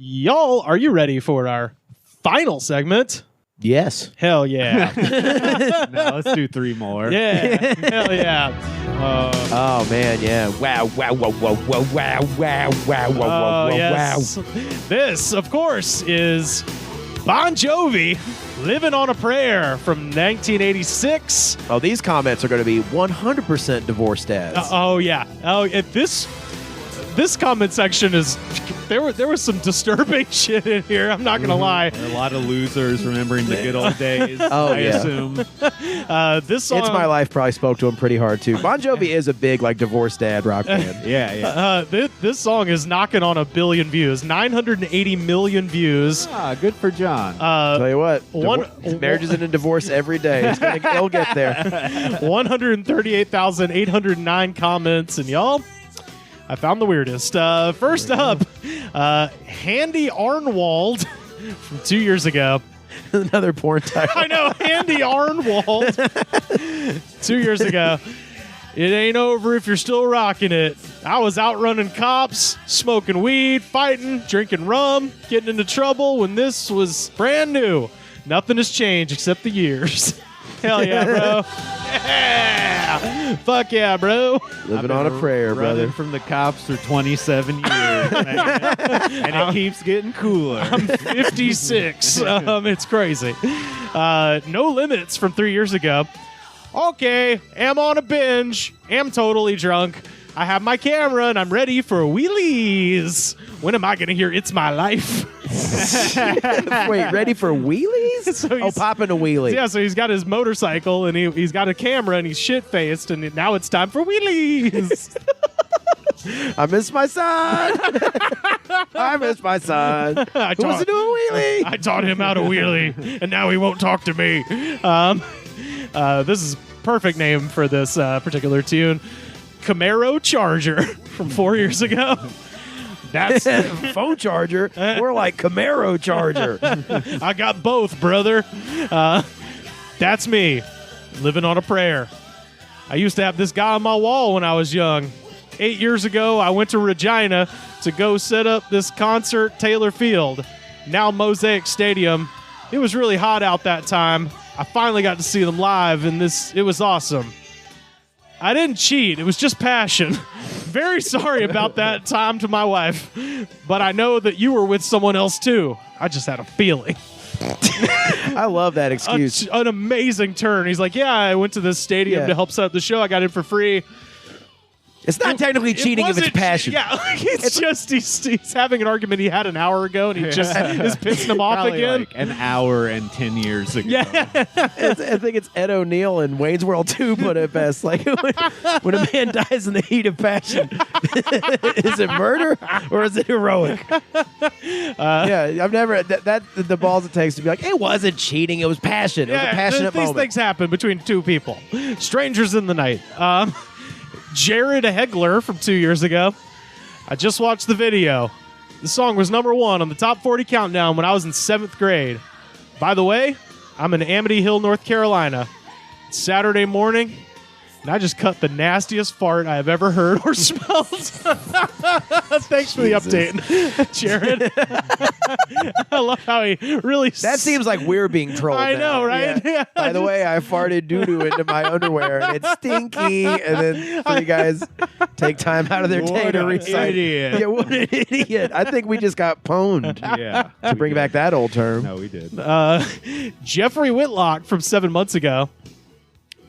Y'all, are you ready for our final segment? Yes. Hell yeah. Now let's do 3 more. Yeah. Hell yeah. Oh man, yeah. Wow, wow, wow, wow, wow, wow, wow, wow, wow, yes. wow. This, of course, is Bon Jovi, Livin' on a Prayer from 1986. Oh, these comments are going to be 100% divorce dads. Oh yeah. Oh, this comment section is there was some disturbing shit in here. I'm not gonna lie. A lot of losers remembering the good old days. Oh, I yeah. assume. This song, It's My Life probably spoke to him pretty hard too. Bon Jovi is a big like divorce dad rock band. Yeah. This song is knocking on 1 billion views, 980 million views. Good for John. Tell you what, one- marriage is in a divorce every day. It'll get there. 138,809 comments, and y'all, I found the weirdest. First up, Handy Arnwald from 2 years ago. Another porn title. I know, Handy Arnwald. 2 years ago. It ain't over if you're still rocking it. I was out running cops, smoking weed, fighting, drinking rum, getting into trouble when this was brand new. Nothing has changed except the years. Hell yeah, bro. Yeah. Fuck yeah, bro. Living on a prayer, running brother. from the cops for 27 years. And it keeps getting cooler. I'm 56. It's crazy. No Limits from 3 years ago. Okay, am on a binge. Am totally drunk. I have my camera and I'm ready for wheelies. When am I going to hear It's My Life? Wait, ready for wheelies? So popping a wheelie. Yeah, so he's got his motorcycle and he's got a camera and he's shit-faced and now it's time for wheelies. I miss my son. I miss my son. Who wants to do a wheelie? I taught him how to wheelie, and now he won't talk to me. This is perfect name for this particular tune. Camaro Charger from 4 years ago. That's phone charger. We're like Camaro charger. I got both, brother. That's me, living on a prayer. I used to have this guy on my wall when I was young. 8 years ago, I went to Regina to go set up this concert, Taylor Field, now Mosaic Stadium. It was really hot out that time. I finally got to see them live, and it was awesome. I didn't cheat. It was just passion. Very sorry about that time to my wife, but I know that you were with someone else too. I just had a feeling. I love that excuse. An amazing turn. He's like, yeah, I went to this stadium to help set up the show. I got in for free. It's not technically cheating if it's passion. Yeah, it's just he's having an argument he had an hour ago, and he just is pissing him off Probably again. like an hour and 10 years ago. Yeah. I think it's Ed O'Neill in Wayne's World 2 put it best. Like when a man dies in the heat of passion, is it murder or is it heroic? I've never the balls it takes to be like, it wasn't cheating, it was passion. It was a passionate these moment. things happen between two people, strangers in the night. Jared Hegler from 2 years ago. I just watched the video. The song was #1 on the top 40 countdown when I was in 7th grade. By the way, I'm in Amity Hill, North Carolina. It's Saturday morning, and I just cut the nastiest fart I have ever heard or smelled. Thanks for the update, Jared. I love how he really... That seems like we're being trolled. I now. know, right? Yeah. Yeah. By the way, I farted doo-doo into my underwear, and it's stinky. And then 3 guys take time out of their day to recite. Idiot. Yeah, what an idiot. I think we just got pwned. Yeah. To bring back that old term. No, we did. Jeffrey Whitlock from 7 months ago.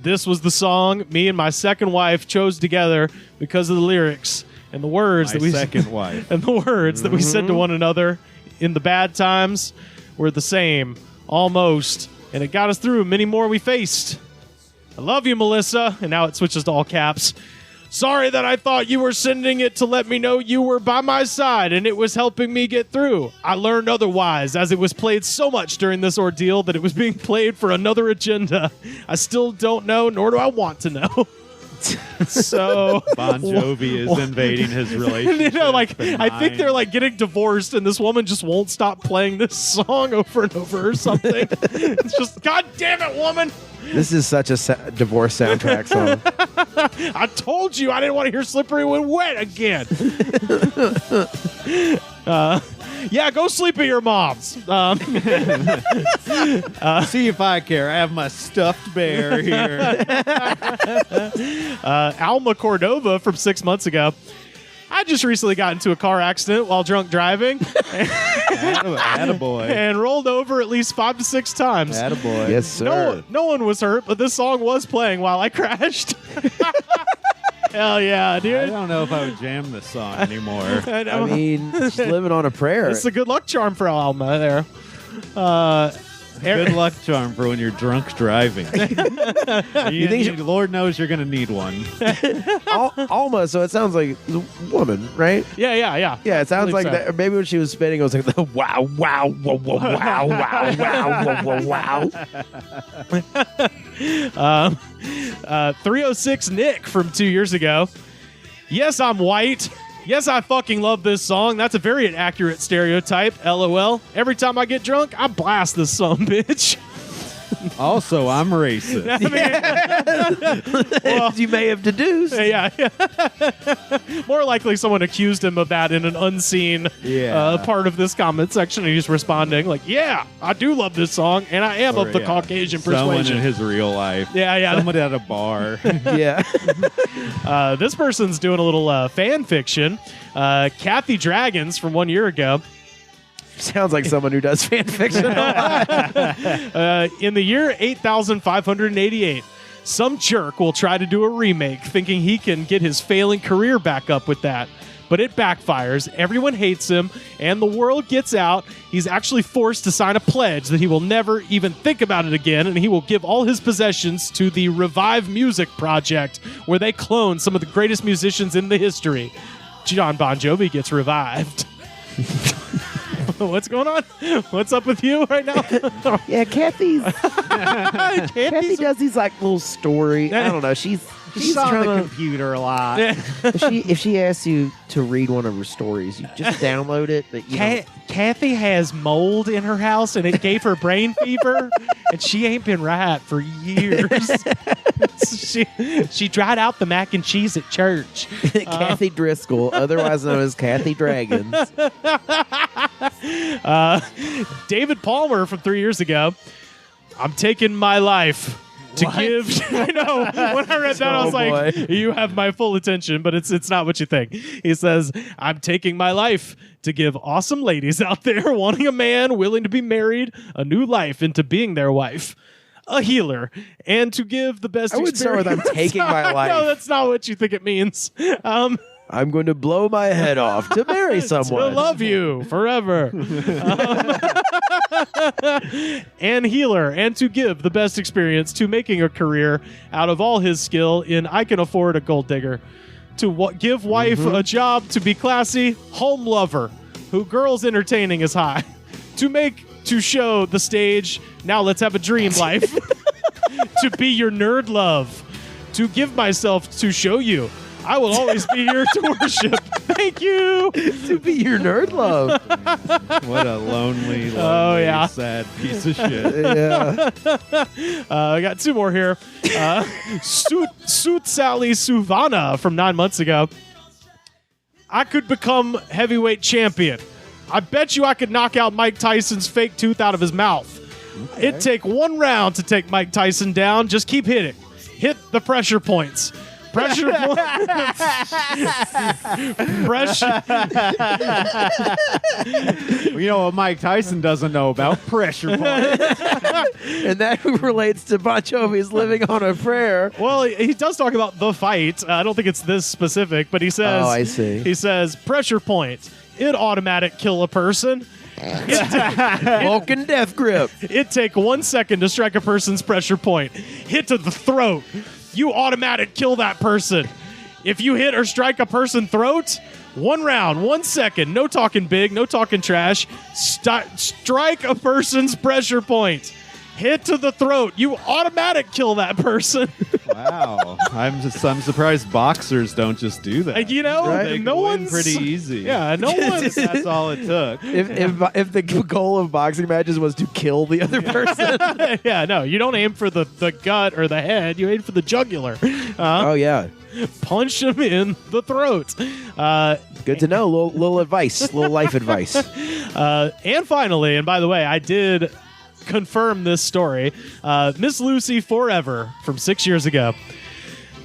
This was the song me and my second wife chose together because of the lyrics and the words My that we second wife. and the words that we said to one another in the bad times were the same, almost, and it got us through many more we faced. I love you, Melissa, and now it switches to all caps. Sorry that I thought you were sending it to let me know you were by my side and it was helping me get through. I learned otherwise, as it was played so much during this ordeal that it was being played for another agenda. I still don't know, nor do I want to know. So Bon Jovi is invading his relationship. I think they're like getting divorced, and this woman just won't stop playing this song over and over or something. It's just, God damn it, woman! This is such a divorce soundtrack song. I told you I didn't want to hear Slippery When Wet again. Yeah, go sleep at your mom's. See if I care. I have my stuffed bear here. Alma Cordova from 6 months ago. I just recently got into a car accident while drunk driving Attaboy. and rolled over at least 5 to 6 times. Attaboy. Yes, sir. No one was hurt, but this song was playing while I crashed. Hell yeah, I dude. don't know if I would jam this song anymore. I mean, just living on a prayer. It's a good luck charm for Alma there. Good luck charm for when you're drunk driving. you think Lord knows you're going to need one. Alma, so it sounds like a woman, right? Yeah. Yeah, it sounds believe like so. that. Or maybe when she was spinning, it was like the wow, wow, wow, wow, wow, wow, wow, wow, wow. 306 Nick from 2 years ago. Yes, I'm white. Yes, I fucking love this song. That's a very accurate stereotype. LOL. Every time I get drunk, I blast this song, bitch. Also, I'm racist. As you may have deduced. Yeah. More likely someone accused him of that in an unseen part of this comment section, and he's responding like, yeah, I do love this song, and I am of the Caucasian Someone persuasion. in his real life. Yeah. Someone at a bar. Yeah. This person's doing a little fan fiction. Kathy Dragons from 1 year ago. Sounds like someone who does fan fiction a lot. In the year 8588, some jerk will try to do a remake thinking he can get his failing career back up with that. But it backfires, everyone hates him, and the world gets out. He's actually forced to sign a pledge that he will never even think about it again, and he will give all his possessions to the Revive Music Project, where they clone some of the greatest musicians in the history. John Bon Jovi gets revived. What's going on? What's up with you right now? Yeah, Kathy does these like little story. I don't know. She's on trying the to. computer a lot. If she asks you to read one of her stories, you just download it. But you know, Kathy has mold in her house, and it gave her brain fever, and she ain't been right for years. She dried out the mac and cheese at church. Kathy Driscoll, otherwise known as Kathy Dragons. David Palmer from 3 years ago. I'm taking my life to give. I know. When I read that, I was like, "You have my full attention," but it's not what you think. He says, "I'm taking my life to give awesome ladies out there wanting a man willing to be married a new life into being their wife." A healer, and to give the best I would start with, experience. I'm taking my life. No, that's not what you think it means. I'm going to blow my head off to marry To someone. love you forever. And healer, and to give the best experience to making a career out of all his skill in I can afford a gold digger. To give wife a job to be classy, home lover, who girls entertaining is high. To show the stage, now let's have a dream life. To be your nerd love. To give myself to show you. I will always be here to worship. Thank you. To be your nerd love. What a lonely, sad piece of shit. Yeah. I got two more here. Suit Sally Suvana from 9 months ago. I could become heavyweight champion. I bet you I could knock out Mike Tyson's fake tooth out of his mouth. Okay. It'd take one round to take Mike Tyson down. Just keep hitting. Hit the pressure points. Pressure points. Pressure. You know what Mike Tyson doesn't know about? Pressure points. And that relates to Bon Jovi's Living on a Prayer. Well, he does talk about the fight. I don't think it's this specific, but he says, oh, I see. He says, pressure points. It automatic kill a person. Vulcan death grip. It take 1 second to strike a person's pressure point. Hit to the throat. You automatic kill that person. If you hit or strike a person's throat, 1 round, 1 second, no talking big, no talking trash. Strike a person's pressure point. Hit to the throat. You automatic kill that person. Wow. I'm surprised boxers don't just do that. You know, They no win one's pretty easy. Yeah, no one's. That's all it took. If the goal of boxing matches was to kill the other person. Yeah, no, you don't aim for the gut or the head. You aim for the jugular. Oh, yeah. Punch him in the throat. Good to know. Little advice, little life advice. And finally, and by the way, I did confirm this story. Miss Lucy Forever from 6 years ago.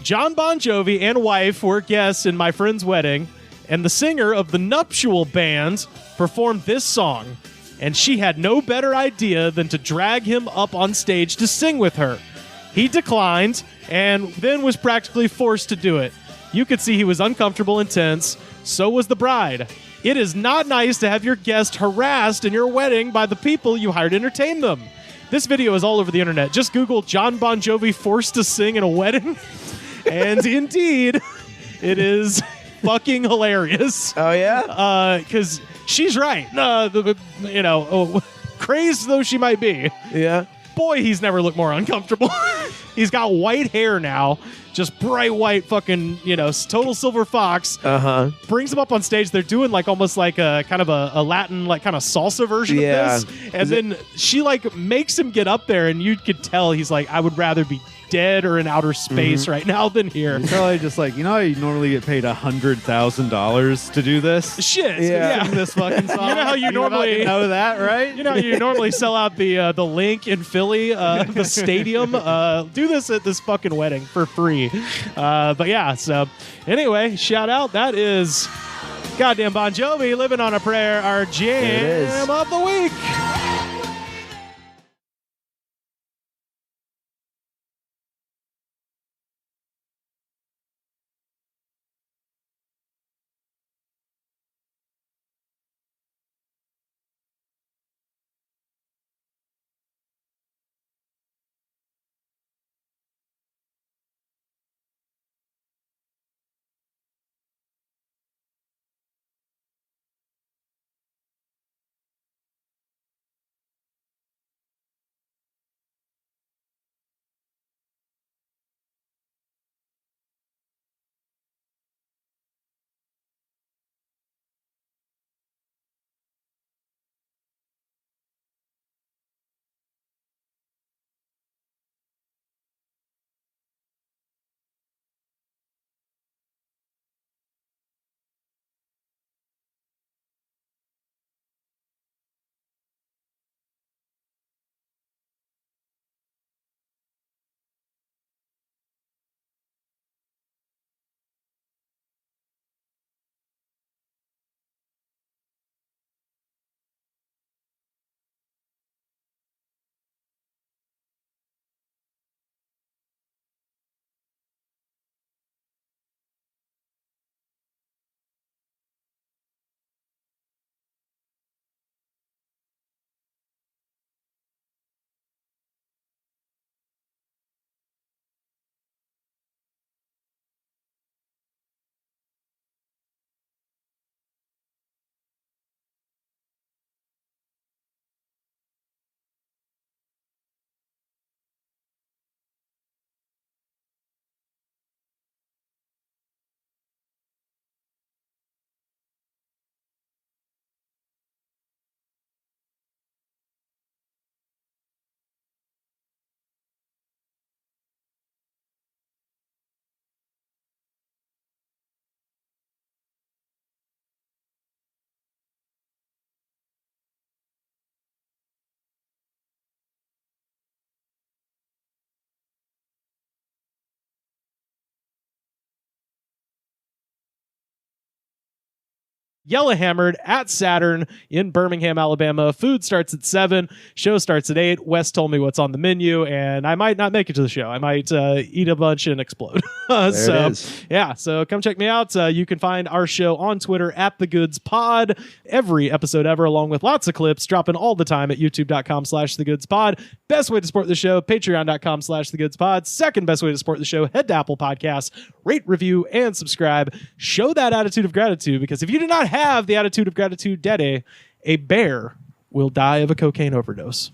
John Bon Jovi and wife were guests in my friend's wedding, and the singer of the nuptial band performed this song, and she had no better idea than to drag him up on stage to sing with her. He declined, and then was practically forced to do it. You could see he was uncomfortable and tense. So was the bride. It is not nice to have your guest harassed in your wedding by the people you hired to entertain them. This video is all over the internet. Just Google John Bon Jovi forced to sing in a wedding. And indeed, it is fucking hilarious. Oh, yeah? Because she's right. Crazed though she might be. Yeah. Boy, he's never looked more uncomfortable. He's got white hair now. Just bright white fucking, total silver fox. Brings him up on stage. They're doing almost like a kind of a Latin, kind of salsa version of this. And then she makes him get up there, and you could tell he's like, I would rather be dead or in outer space right now than here. He's probably just you you normally get paid $100,000 to do this? Shit. Yeah. This fucking song. You know how you normally know that, right? You know, you normally sell out the Link in Philly, the stadium. Do this at this fucking wedding for free. But yeah, so anyway, shout out. That is goddamn Bon Jovi, Living on a Prayer, our jam of the week. Yellowhammered at Saturn in Birmingham, Alabama. Food starts at 7. Show starts at 8. Wes told me what's on the menu, and I might not make it to the show. I might eat a bunch and explode. So come check me out. You can find our show on Twitter at The Goods Pod. Every episode ever, along with lots of clips, dropping all the time at youtube.com/The Goods Pod. Best way to support the show, patreon.com/The Goods Pod. Second best way to support the show, head to Apple Podcasts, rate, review, and subscribe. Show that attitude of gratitude, because if you do not have the attitude of gratitude, Daddy, a bear will die of a cocaine overdose.